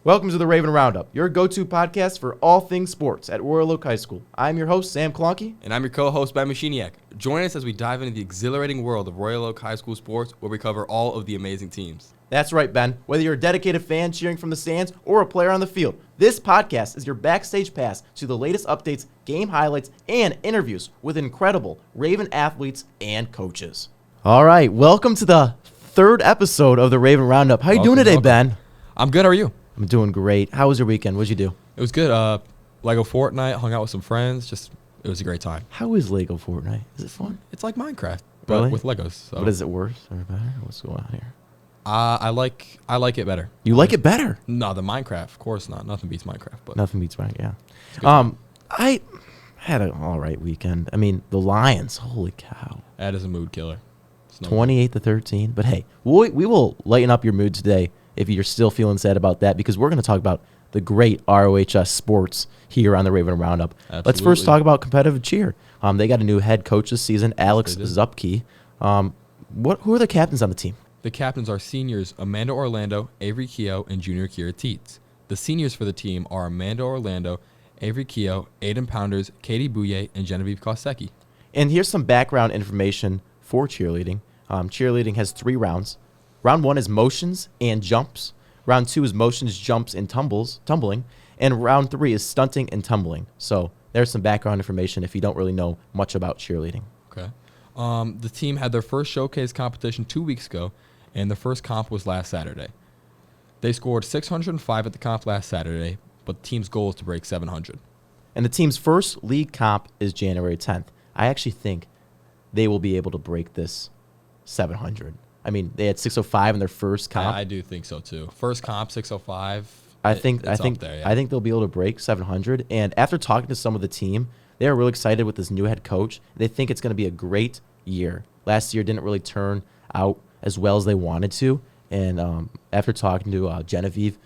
Welcome to the Raven Roundup, your go-to podcast for all things sports at Royal Oak High School. I'm your host, Sam Klonke. And I'm your co-host, Ben Machiniak. Join us as we dive into the exhilarating world of Royal Oak High School sports, where we cover all of the amazing teams. That's right, Ben. Whether you're a dedicated fan cheering from the stands or a player on the field, this podcast is your backstage pass to the latest updates, game highlights, and interviews with incredible Raven athletes and coaches. All right, welcome to the third episode of the Raven Roundup. How you doing today, Ben? I'm good. How are you? I'm doing great. How was your weekend? What'd you do? It was good. Lego Fortnite, hung out with some friends. It was a great time. How is Lego Fortnite? Is it fun? It's like Minecraft, Really? but with Legos. So. But is it worse or better? What's going on here? I like it better. You like it better? No, the Minecraft, of course not. Nothing beats Minecraft. But Nothing beats Minecraft, yeah. I had an all right weekend. I mean, the Lions, holy cow. that is a mood killer. 28-13. But hey, we will lighten up your mood today if you're still feeling sad about that, because we're going to talk about the great ROHS sports here on the Raven Roundup. Absolutely. Let's first talk about competitive cheer. They got a new head coach this season, Alex Zupke. Who are the captains on the team? The captains are seniors Amanda Orlando, Avery Keogh, and junior Kira Teets. The seniors for the team are Amanda Orlando, Avery Keogh, Aiden Pounders, Katie Bouye, and Genevieve Kosecki. And here's some background information for cheerleading. Cheerleading has 3 rounds. Round 1 is motions and jumps. Round 2 is motions, jumps, and tumbling. And round 3 is stunting and tumbling. So there's some background information if you don't really know much about cheerleading. Okay. The team had their first showcase competition 2 weeks ago, and the first comp was last Saturday. They scored 605 at the comp last Saturday, but the team's goal is to break 700. And the team's first league comp is January 10th. I actually think they will be able to break this 700. I mean, they had 605 in their first comp. I do think so too. First comp 605. I think they'll be able to break 700. And after talking to some of the team, they are really excited with this new head coach. They think it's going to be a great year. Last year didn't really turn out as well as they wanted to. And after talking to Genevieve,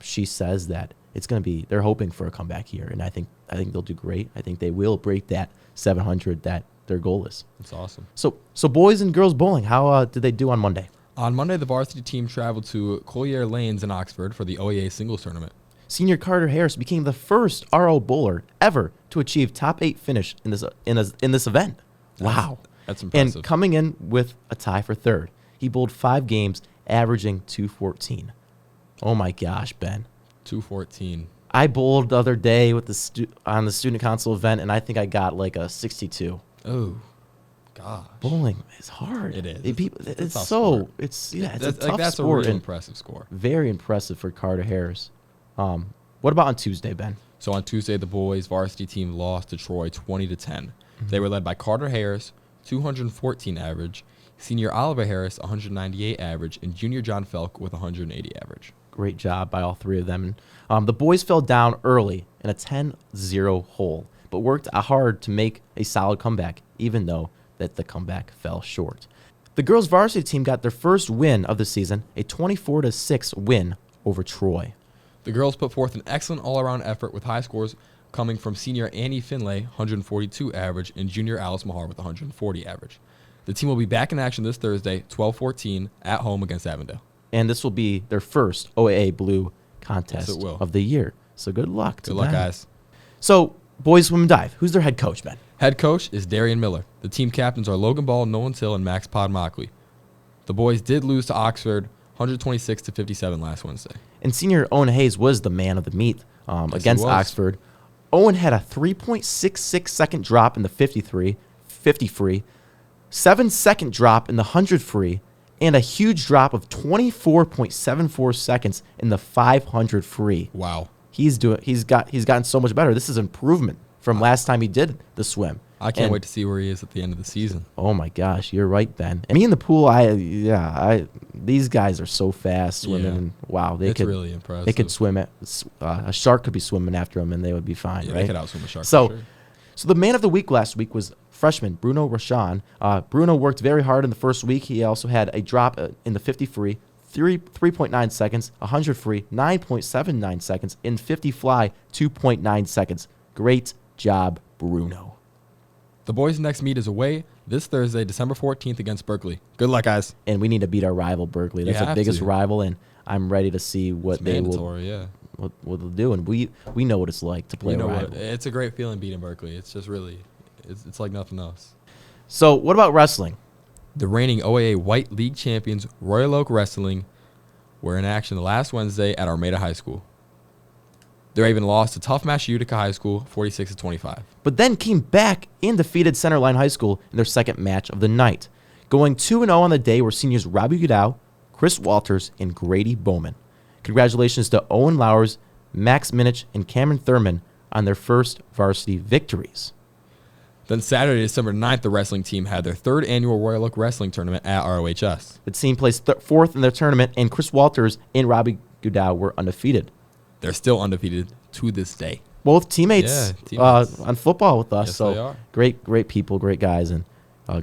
she says that it's going to be. They're hoping for a comeback year, and I think they'll do great. I think they will break that 700 that their goal is. That's awesome. So boys and girls bowling, how did they do on Monday? On Monday, the varsity team traveled to Collier Lanes in Oxford for the OEA singles tournament. Senior Carter Harris became the first RO bowler ever to achieve top 8 finish in this event. Wow. That's impressive. And coming in with a tie for third, he bowled 5 games, averaging 214. Oh my gosh, Ben. 214. I bowled the other day with on the student council event, and I think I got like a 62. Oh, gosh. Bowling is hard. It is. It's a tough so sport. it's a tough that's sport. a really impressive score. Very impressive for Carter Harris. What about on Tuesday, Ben? So on Tuesday, the boys varsity team lost to Troy 20-10. Mm-hmm. They were led by Carter Harris, 214 average, senior Oliver Harris, 198 average, and junior John Felk with 180 average. Great job by all 3 of them. The boys fell down early in a 10-0 hole, but worked hard to make a solid comeback, even though that the comeback fell short. The girls varsity team got their first win of the season, a 24-6 win over Troy. The girls put forth an excellent all-around effort with high scores coming from senior Annie Finlay, 142 average, and junior Alice Mahar with 140 average. The team will be back in action this Thursday, 12-14, at home against Avondale. And this will be their first OAA Blue contest of the year. So good luck to them. Good luck, guys. So, boys swim and dive. Who's their head coach, Ben? Head coach is Darian Miller. The team captains are Logan Ball, Nolan Till, and Max Podmockley. The boys did lose to Oxford 126-57 last Wednesday. And senior Owen Hayes was the man of the meet against Oxford. Owen had a 3.66 second drop in the 50 free, 7-second drop in the 100 free, and a huge drop of 24.74 seconds in the 500 free. Wow. He's gotten so much better. This is improvement from last time he did the swim. I can't wait to see where he is at the end of the season. Oh my gosh, you're right, Ben. And me in the pool, these guys are so fast swimming. Yeah. And wow, It's really impressive. They could swim it. A shark could be swimming after them, and they would be fine. Yeah, right? They could outswim a shark. So, for sure. So the man of the week last week was freshman Bruno Rashan. Bruno worked very hard in the first week. He also had a drop in the 50 free, 3.9 seconds, 100 free, 9.79 seconds, and 50 fly, 2.9 seconds. Great job, Bruno. The boys' next meet is away this Thursday, December 14th against Berkeley. Good luck, guys. And we need to beat our rival, Berkeley. That's our biggest rival, and I'm ready to see what it's they mandatory, will. what they'll do, and we know what it's like to play a rival. It's a great feeling beating Berkeley. It's just really, it's like nothing else. So what about wrestling? The reigning OAA White League champions, Royal Oak Wrestling, were in action last Wednesday at Armada High School. The Raven lost to Tough Mash Utica High School 46-25. But then came back and defeated Centerline High School in their second match of the night. Going 2-0 on the day were seniors Robbie Goodell, Chris Walters, and Grady Bowman. Congratulations to Owen Lowers, Max Minich, and Cameron Thurman on their first varsity victories. Then Saturday, December 9th, the wrestling team had their third annual Royal Oak Wrestling Tournament at ROHS. The team placed fourth in their tournament, and Chris Walters and Robbie Goodell were undefeated. They're still undefeated to this day. Both teammates, on football with us. Yes, so they are. Great people, great guys, and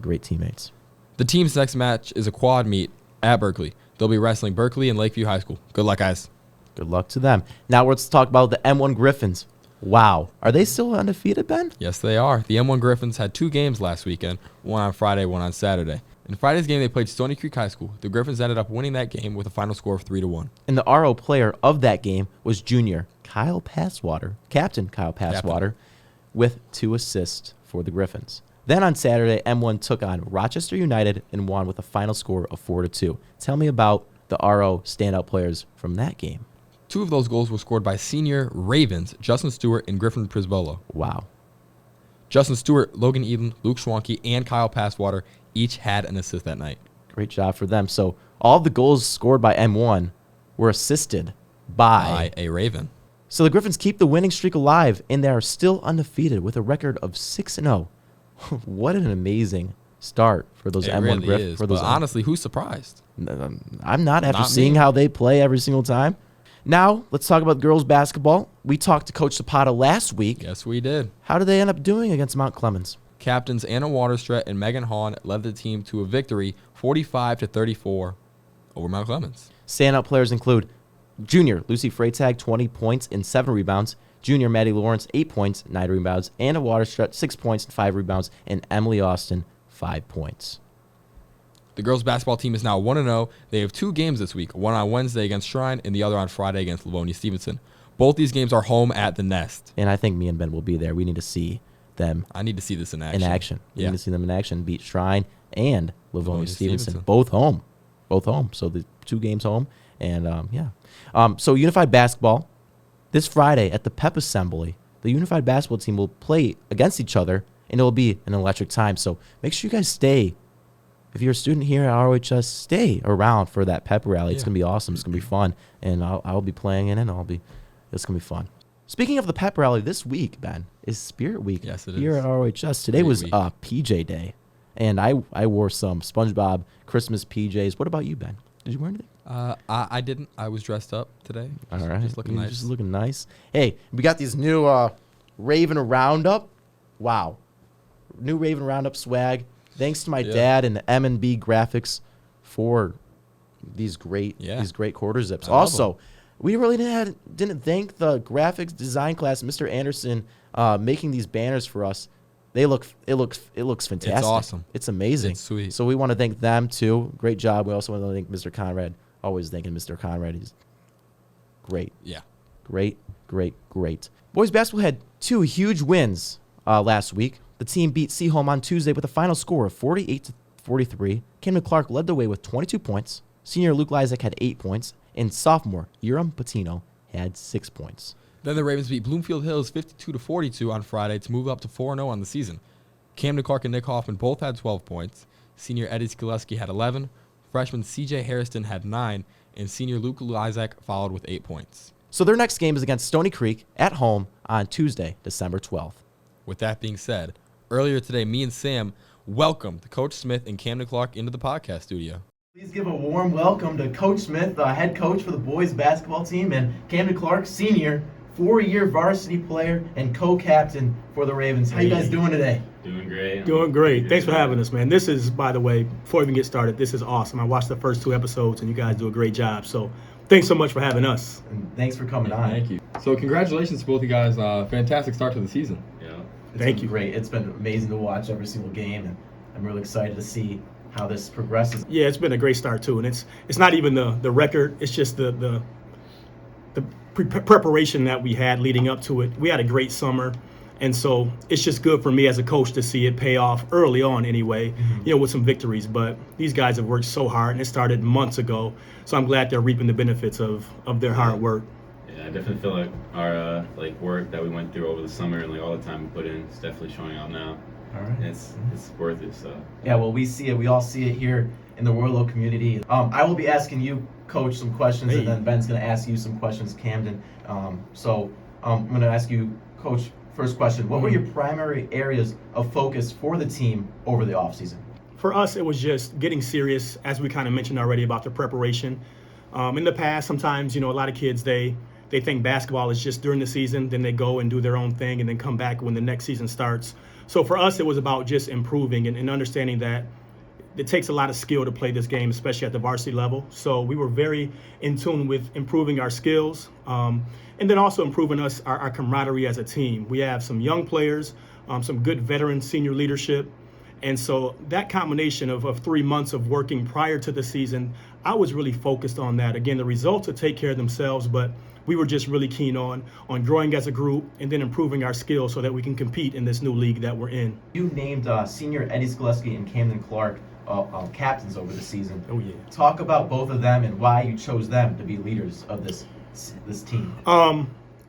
great teammates. The team's next match is a quad meet at Berkeley. They'll be wrestling Berkeley and Lakeview High School. Good luck, guys. Good luck to them. Now let's talk about the M1 Griffins. Wow. Are they still undefeated, Ben? Yes, they are. The M1 Griffins had 2 games last weekend, one on Friday, one on Saturday. In Friday's game, they played Stony Creek High School. The Griffins ended up winning that game with a final score of 3-1. And the RO player of that game was junior Kyle Passwater, Captain Kyle Passwater, with 2 assists for the Griffins. Then on Saturday, M1 took on Rochester United and won with a final score of 4-2. Tell me about the RO standout players from that game. 2 of those goals were scored by senior Ravens, Justin Stewart and Griffin Prisbolo. Wow. Justin Stewart, Logan Eden, Luke Schwanke, and Kyle Passwater each had an assist that night. Great job for them. So all of the goals scored by M1 were assisted by a Raven. So the Griffins keep the winning streak alive, and they are still undefeated with a record of 6-0. What an amazing start for those M1 Griffins. But honestly, who's surprised? I'm not after seeing me. how they play every single time. Now, let's talk about girls basketball. We talked to Coach Zapata last week. Yes, we did. How did they end up doing against Mount Clemens? Captains Anna Waterstret and Megan Hahn led the team to a victory 45-34 over Mount Clemens. Standout players include junior Lucy Freytag, 20 points and 7 rebounds. Junior Maddie Lawrence, 8 points, 9 rebounds. Anna Waterstret, 6 points and 5 rebounds. And Emily Austin, 5 points. The girls' basketball team is now 1-0. They have 2 games this week, one on Wednesday against Shrine and the other on Friday against Livonia Stevenson. Both these games are home at the Nest. And I think me and Ben will be there. We need to see them. I need to see this in action. We need to see them in action. Beat Shrine and Livonia Stevenson. Both home. So the 2 games home. And, so Unified Basketball, this Friday at the Pep Assembly, the Unified Basketball team will play against each other, and it will be an electric time. So make sure you guys stay. If you're a student here at ROHS, stay around for that pep rally. It's going to be awesome. It's going to be fun. And I'll be playing in it. It's going to be fun. Speaking of the pep rally, this week, Ben, is Spirit Week. Yes, it here is. At ROHS. Today was PJ Day. And I wore some SpongeBob Christmas PJs. What about you, Ben? Did you wear anything? I didn't. I was dressed up today. All right. Just looking nice. Just looking nice. Hey, we got these new Raven Roundup. Wow. New Raven Roundup swag. Thanks to my dad and the M&B Graphics for these great quarter zips. Also, we really didn't thank the graphics design class, Mr. Anderson, making these banners for us. It looks fantastic. It's awesome. It's amazing. It's sweet. So we want to thank them too. Great job. We also want to thank Mr. Conrad. Always thanking Mr. Conrad. He's great. Yeah. Great. Boys basketball had 2 huge wins last week. The team beat Seaholm on Tuesday with a final score of 48-43. Camden Clark led the way with 22 points. Senior Luke Lysak had 8 points. And sophomore Uram Patino had 6 points. Then the Ravens beat Bloomfield Hills 52-42 on Friday to move up to 4-0 on the season. Camden Clark and Nick Hoffman both had 12 points. Senior Eddie Skoleski had 11. Freshman CJ Harrison had 9. And senior Luke Lysak followed with 8 points. So their next game is against Stony Creek at home on Tuesday, December 12th. With that being said, earlier today, me and Sam welcomed Coach Smith and Camden Clark into the podcast studio. Please give a warm welcome to Coach Smith, the head coach for the boys basketball team, and Camden Clark, senior, 4-year varsity player and co-captain for the Ravens. How you guys doing today? Doing great. Doing great. Thanks for having us, man. This is, by the way, before we even get started, this is awesome. I watched the first 2 episodes, and you guys do a great job. So thanks so much for having us. And thanks for coming on. Thank you. So congratulations to both you guys. Fantastic start to the season. Yeah. Thank you. Great. It's been amazing to watch every single game, and I'm really excited to see how this progresses. Yeah, it's been a great start too, and it's not even the record. It's just the preparation that we had leading up to it. We had a great summer. And so it's just good for me as a coach to see it pay off early on anyway, with some victories. But these guys have worked so hard, and it started months ago. So I'm glad they're reaping the benefits of their hard work. Yeah, I definitely feel like our work that we went through over the summer and all the time we put in is definitely showing out now. All right. And it's worth it. So Yeah, well, we see it. We all see it here in the Warlow community. I will be asking you, Coach, some questions, and then Ben's going to ask you some questions, Camden. So I'm going to ask you, Coach, first question. What were your primary areas of focus for the team over the offseason? For us, it was just getting serious, as we kind of mentioned already, about the preparation. In the past, sometimes, a lot of kids, they think basketball is just during the season, then they go and do their own thing and then come back when the next season starts. So for us, it was about just improving and understanding that it takes a lot of skill to play this game, especially at the varsity level. So we were very in tune with improving our skills and then also improving our camaraderie as a team. We have some young players, some good veteran senior leadership. And so that combination of 3 months of working prior to the season, I was really focused on that. Again, the results would take care of themselves, but we were just really keen on growing as a group and then improving our skills so that we can compete in this new league that we're in. You named senior Eddie Skleski and Camden Clark captains over the season. Oh, yeah. Talk about both of them and why you chose them to be leaders of this team.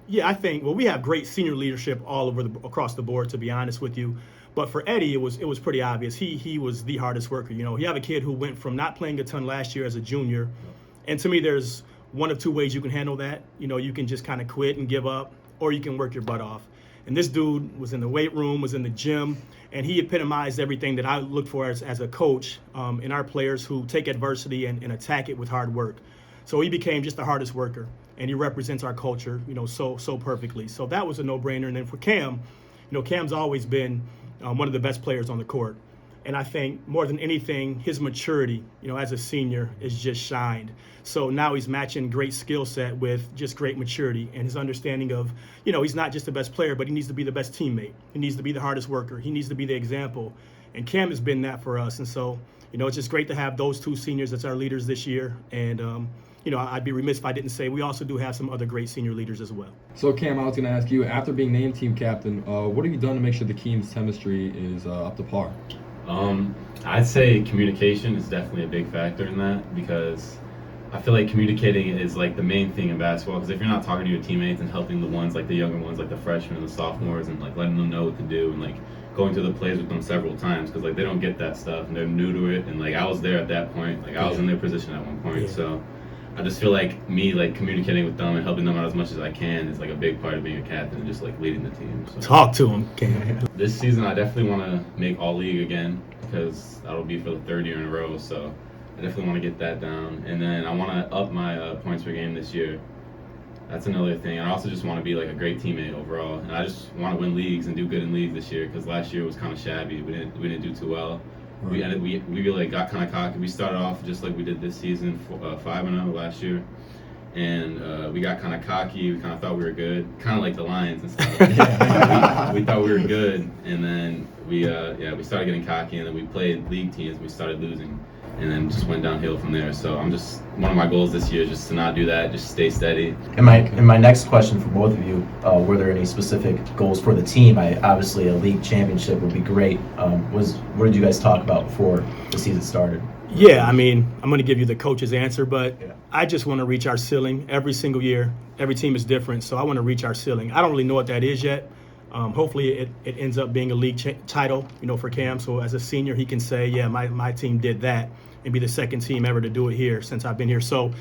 Yeah, I think, we have great senior leadership all across the board, to be honest with you. But for Eddie, it was pretty obvious. He was the hardest worker. You have a kid who went from not playing a ton last year as a junior. And to me, there's one of two ways you can handle that. You can just kind of quit and give up, or you can work your butt off. And this dude was in the weight room, was in the gym, and he epitomized everything that I looked for as a coach in our players who take adversity and attack it with hard work. So he became just the hardest worker, and he represents our culture, so perfectly. So that was a no-brainer. And then for Cam, Cam's always been one of the best players on the court. And I think more than anything, his maturity, as a senior is just shined. So now he's matching great skill set with just great maturity and his understanding of, he's not just the best player, but he needs to be the best teammate. He needs to be the hardest worker. He needs to be the example. And Cam has been that for us. And so, it's just great to have those two seniors as our leaders this year. And, I'd be remiss if I didn't say we also do have some other great senior leaders as well. So, Cam, I was going to ask you, after being named team captain, what have you done to make sure the team's chemistry is up to par? I'd say communication is definitely a big factor in that, because I feel like communicating is the main thing in basketball. Because if you're not talking to your teammates and helping the ones, the younger ones, the freshmen and the sophomores, and letting them know what to do, and going through the plays with them several times, because they don't get that stuff and they're new to it. And I was there at that point, I was in their position at one point. So I just feel like me communicating with them and helping them out as much as I can is a big part of being a captain and just leading the team. So talk to him, Cam. This season I definitely want to make all league again, because that'll be for the third year in a row. So I definitely want to get that down, and then I want to up my points per game this year. That's another thing. I also just want to be a great teammate overall, and I just want to win leagues and do good in leagues this year, because last year was kind of shabby. We didn't do too well. Right. We really got kind of cocky. We started off just like we did this season, 5-0 last year, and we got kind of cocky. We kind of thought we were good, kind of like the Lions and stuff. we thought we were good, and then we started getting cocky, and then we played league teams. We started losing, and then just went downhill from there. So one of my goals this year is just to not do that, just stay steady. And my next question for both of you, were there any specific goals for the team? Obviously a league championship would be great. What did you guys talk about before the season started? Yeah, I'm going to give you the coach's answer, but I just want to reach our ceiling every single year. Every team is different, so I want to reach our ceiling. I don't really know what that is yet. Hopefully it ends up being a league title, for Cam. So as a senior, he can say, yeah, my team did that, and be the second team ever to do it here since I've been here. So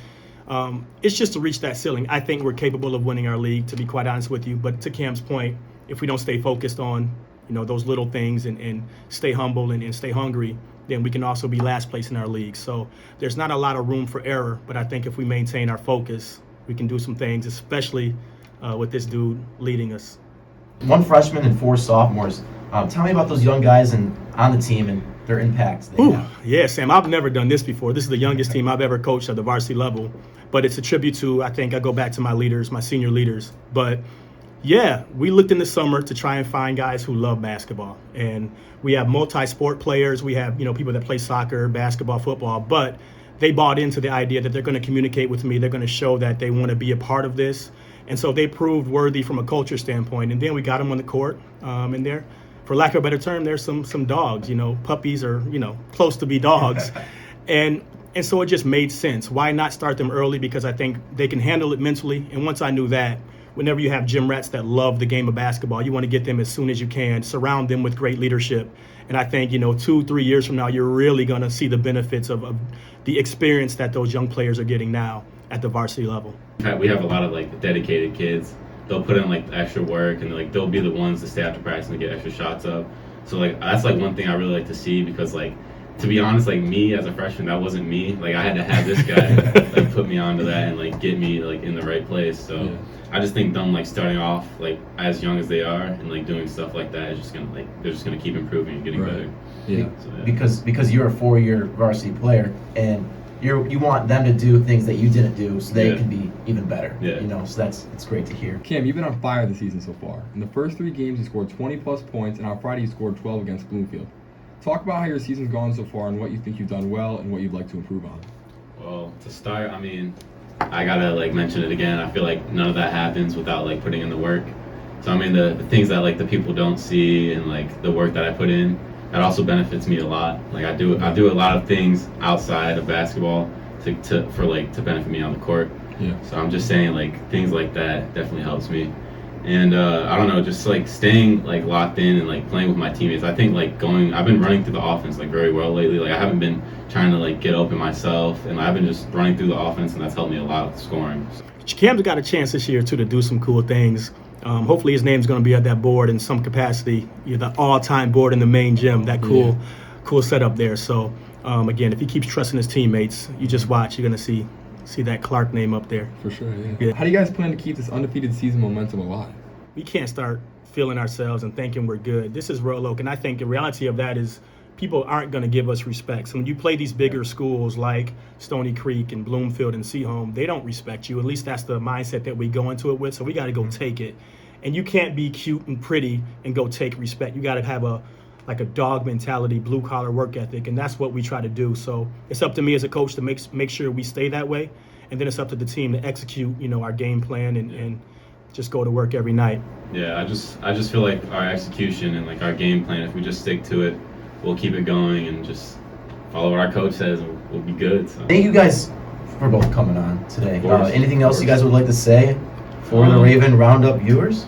it's just to reach that ceiling. I think we're capable of winning our league, to be quite honest with you. But to Cam's point, if we don't stay focused on, those little things and stay humble and stay hungry, then we can also be last place in our league. So there's not a lot of room for error, but I think if we maintain our focus, we can do some things, especially with this dude leading us. 1 freshman and 4 sophomores. Tell me about those young guys on the team and their impacts. Yeah, Sam, I've never done this before. This is the youngest team I've ever coached at the varsity level, but it's a tribute to, I think I go back to my leaders, my senior leaders. But yeah, we looked in the summer to try and find guys who love basketball. And we have multi-sport players. We have, people that play soccer, basketball, football, but they bought into the idea that they're going to communicate with me. They're going to show that they want to be a part of this. And so they proved worthy from a culture standpoint. And then we got them on the court, and there, for lack of a better term, there's some dogs. Puppies are close to be dogs, and so it just made sense. Why not start them early? Because I think they can handle it mentally. And once I knew that, whenever you have gym rats that love the game of basketball, you want to get them as soon as you can, surround them with great leadership. And I think 2-3 years from now, you're really going to see the benefits of the experience that those young players are getting now at the varsity level. We have a lot of dedicated kids. They'll put in extra work, and they'll be the ones to stay after practice and get extra shots up. So that's one thing I really like to see, because to be honest, me as a freshman, that wasn't me. I had to have this guy put me onto that and get me in the right place. So yeah. I just think them starting off as young as they are and doing stuff like that is just gonna they're just gonna keep improving and getting better. Yeah. So, yeah. Because you're a 4-year varsity player, and you want them to do things that you didn't do, so they can be even better. Yeah. So it's great to hear. Cam, you've been on fire this season so far. In the first 3 games, you scored 20-plus points, and on Friday you scored 12 against Bloomfield. Talk about how your season's gone so far and what you think you've done well and what you'd like to improve on. Well, to start, I gotta mention it again. I feel none of that happens without putting in the work. So the things that the people don't see, and the work that I put in, that also benefits me a lot. I do a lot of things outside of basketball to benefit me on the court. Yeah. So I'm just saying things like that definitely helps me. And I don't know, just staying locked in and playing with my teammates. I think I've been running through the offense very well lately. I haven't been trying to get open myself, and I've been just running through the offense, and that's helped me a lot with scoring. Cam's got a chance this year too to do some cool things. Hopefully his name's going to be at that board in some capacity. The all-time board in the main gym. That cool setup there. So again, if he keeps trusting his teammates, you just watch. You're going to see that Clark name up there. For sure, yeah. How do you guys plan to keep this undefeated season momentum alive? We can't start feeling ourselves and thinking we're good. This is Royal Oak, and I think the reality of that is people aren't going to give us respect. So when you play these bigger schools like Stony Creek and Bloomfield and Seaholm, they don't respect you. At least that's the mindset that we go into it with, so we got to go take it. And you can't be cute and pretty and go take respect. You got to have a dog mentality, blue-collar work ethic, and that's what we try to do. So it's up to me as a coach to make sure we stay that way, and then it's up to the team to execute, our game plan and just go to work every night. Yeah, I just feel our execution and our game plan, if we just stick to it, we'll keep it going and just follow what our coach says, and we'll be good. So. Thank you guys for both coming on today. Anything else you guys would like to say for the Raven Roundup viewers?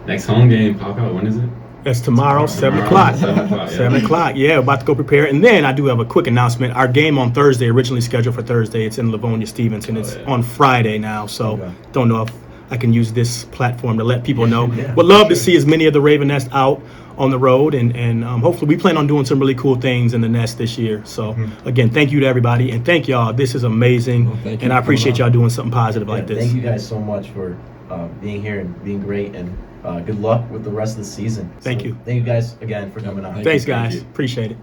Next home game, pop out. When is it? That's tomorrow, 7 o'clock. 7 o'clock, yeah. 7 o'clock, yeah, about to go prepare. And then I do have a quick announcement. Our game on Thursday, originally scheduled for Thursday, it's in Livonia Stevenson. It's on Friday now, so don't know if I can use this platform to let people know. Would love to see as many of the Raven Nest out on the road, and hopefully we plan on doing some really cool things in the Nest this year. So again, thank you to everybody, and thank y'all. This is amazing, and I appreciate y'all doing something positive like this. Thank you guys so much for being here and being great, and good luck with the rest of the season. Thank you. Thank you guys again for coming on. Thanks, guys. Appreciate it.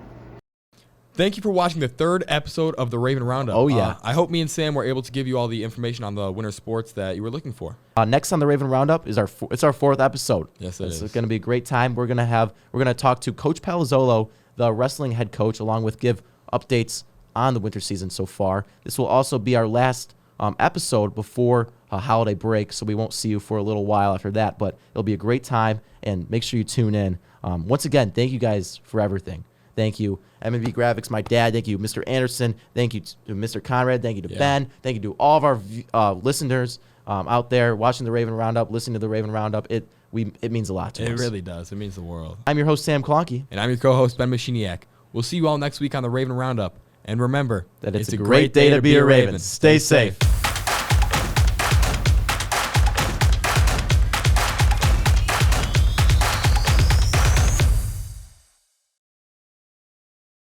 Thank you for watching the 3rd episode of the Raven Roundup. Oh, yeah. I hope me and Sam were able to give you all the information on the winter sports that you were looking for. Next on the Raven Roundup is our 4th episode. Yes, it is. It's going to be a great time. We're going to talk to Coach Palazzolo, the wrestling head coach, along with give updates on the winter season so far. This will also be our last episode before a holiday break, so we won't see you for a little while after that, but it'll be a great time, and make sure you tune in. Once again, thank you guys for everything. Thank you, M&B Graphics, my dad. Thank you, Mr. Anderson. Thank you to Mr. Conrad. Thank you to Ben. Thank you to all of our listeners out there watching the Raven Roundup, listening to the Raven Roundup. It means a lot to us. It really does. It means the world. I'm your host, Sam Klonke. And I'm your co-host, Ben Machiniak. We'll see you all next week on the Raven Roundup. And remember that it's a great day to be a Raven. Stay safe.